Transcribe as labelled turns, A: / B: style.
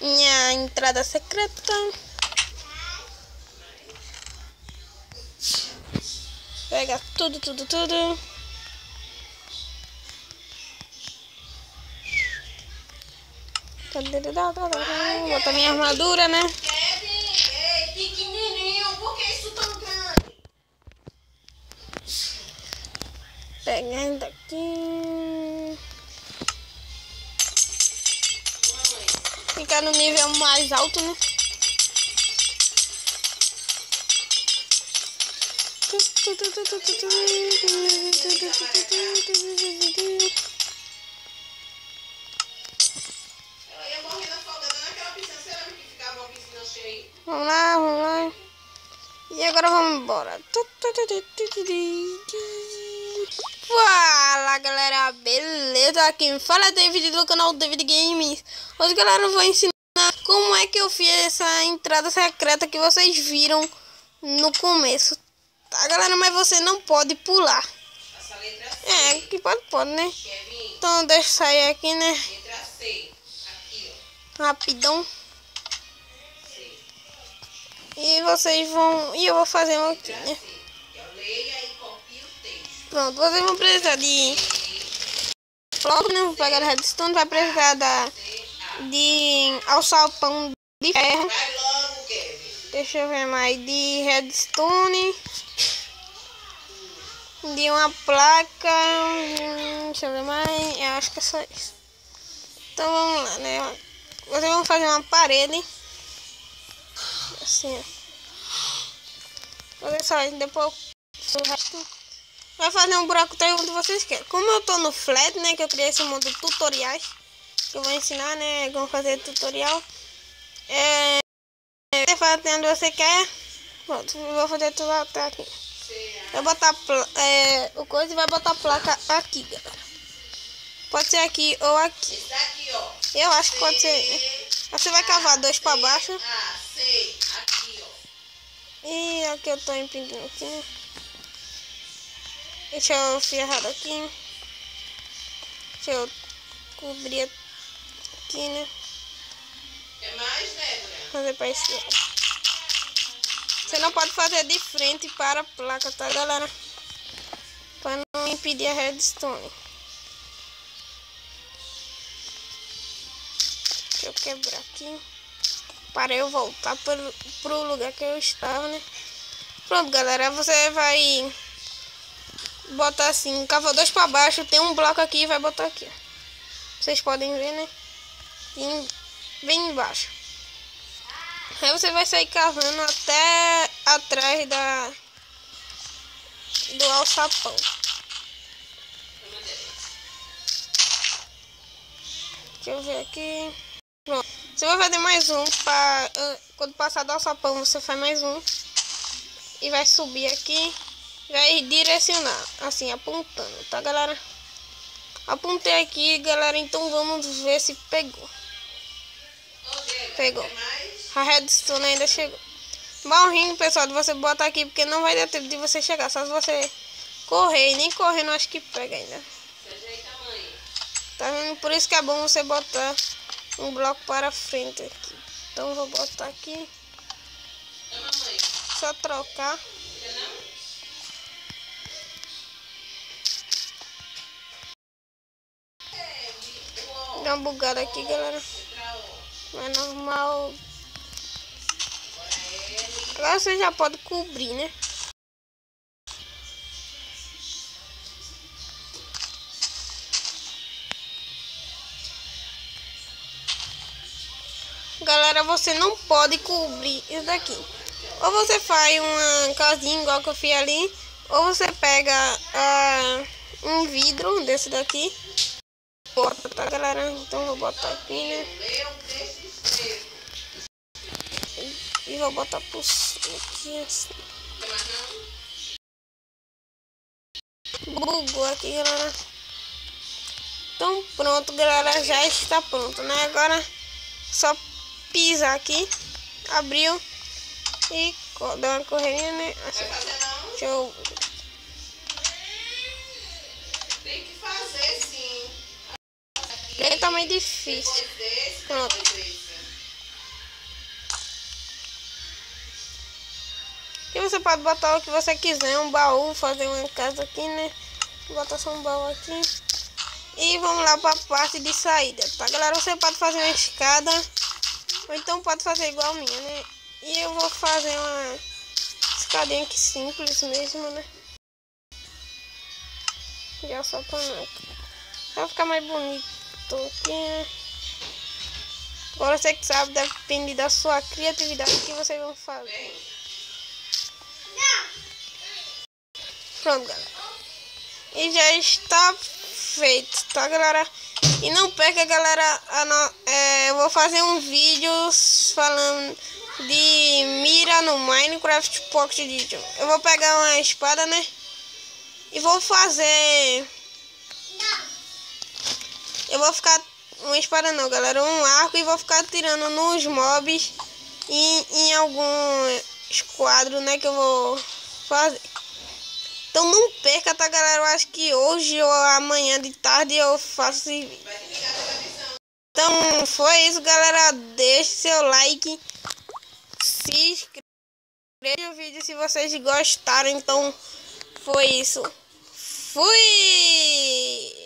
A: minha entrada secreta. Pega tudo. Botar minha armadura, né?
B: Ei, pequenininho, por que isso tão grande?
A: Pegando aqui. Ficar no nível mais alto, né?
B: Ela ia morrer afogada naquela piscina cerâmica que ficava uma piscina cheia.
A: Vamos lá. E agora vamos embora. Fala, galera, beleza? Aqui me fala, David, do canal David Games. Hoje, galera, eu vou ensinar como é que eu fiz essa entrada secreta que vocês viram no começo. Tá, galera? Mas você não pode pular.
B: Essa letra C.
A: É, que pode, né?
B: Kevin,
A: Então deixa eu sair aqui, né?
B: letra C. Aqui, ó.
A: Rapidão.
B: C.
A: E vocês vão... E eu vou fazer um aqui,
B: Letra
A: né?
B: C. Eu leia e copie o texto.
A: Pronto, vocês vão precisar de... Logo, né? Vou pegar a redstone. Vai precisar de alçapão de ferro.
B: Vai logo, Kevin.
A: Deixa eu ver mais. De redstone. De uma placa. Deixa eu ver mais. Eu acho que é só isso. Então vamos lá, né? Vocês vão fazer uma parede. Assim, ó. Olha só, depois o resto. Vai fazer um buraco até onde vocês querem. Como eu tô no Flat, né? Que eu criei esse modo tutoriais. Que eu vou ensinar, né? Como fazer tutorial. Você faz até onde você quer. Pronto, eu vou fazer tudo até aqui. Vai botar o coisa e vai botar a placa aqui, galera. Pode ser aqui ou aqui.
B: Esse daqui, ó.
A: Eu acho que pode ser. Você vai cavar dois para baixo.
B: Ah, C. Aqui, ó.
A: E aqui eu tô impedindo aqui, né? Deixa eu ferrar aqui. Deixa eu cobrir aqui, né?
B: Quer mais, né, Breno?
A: Fazer para esse lado. Você não pode fazer de frente para a placa, tá, galera? Para não impedir a redstone. Deixa eu quebrar aqui. Para eu voltar pro lugar que eu estava, né? Pronto, galera. Você vai botar assim, cava dois para baixo. Tem um bloco aqui e vai botar aqui, ó. Vocês podem ver, né? Bem embaixo. Aí você vai sair cavando até atrás do alçapão. Deixa eu ver aqui. Pronto. Você vai fazer mais um. Quando passar do alçapão, você faz mais um. E vai subir aqui. Vai direcionar. Assim, apontando, tá, galera? Apontei aqui, galera. Então vamos ver se pegou. Pegou. A redstone ainda chegou. Morrinho, pessoal, de você botar aqui, porque não vai dar tempo de você chegar. Só se você correr. E nem correndo, acho que pega ainda. Tá vendo? Por isso que é bom você botar um bloco para frente aqui. Então vou botar aqui. Só trocar. Dá uma bugada aqui, galera. Não é normal. Agora você já pode cobrir, né? Galera, você não pode cobrir isso daqui. Ou você faz uma casinha igual que eu fiz ali, ou você pega um vidro desse daqui. Bota, tá, galera? Então vou botar aqui, né? E vou botar por cima aqui, assim. Bugou aqui, galera. Então pronto, galera. Já está pronto, né? Agora só pisar aqui. Abriu. E dá uma correrinha, né? Assim. Deixa eu...
B: Tem que fazer sim.
A: Ele tá meio difícil. Pronto. você pode botar o que você quiser, um baú, fazer uma casa aqui, né? Botar só um baú aqui. E vamos lá para a parte de saída, tá, galera? Você pode fazer uma escada, ou então pode fazer igual a minha, né? E eu vou fazer uma escadinha aqui simples mesmo, né? Já só para ficar mais bonito aqui, né? Agora você que sabe, depende da sua criatividade que vocês vão fazer. Pronto, galera. E já está feito, tá, galera? E não perca, galera, eu vou fazer um vídeo falando de mira no Minecraft Pocket Edition. Eu vou pegar uma espada, né? E vou fazer... Eu vou ficar... Uma espada não, galera. Um arco e vou ficar atirando nos mobs e em alguns quadros, né? Que eu vou fazer. Então não perca, tá, galera? Eu acho que hoje ou amanhã de tarde eu faço esse vídeo. Então foi isso, galera. Deixe seu like. Se inscreva no vídeo se vocês gostaram. Então foi isso. Fui!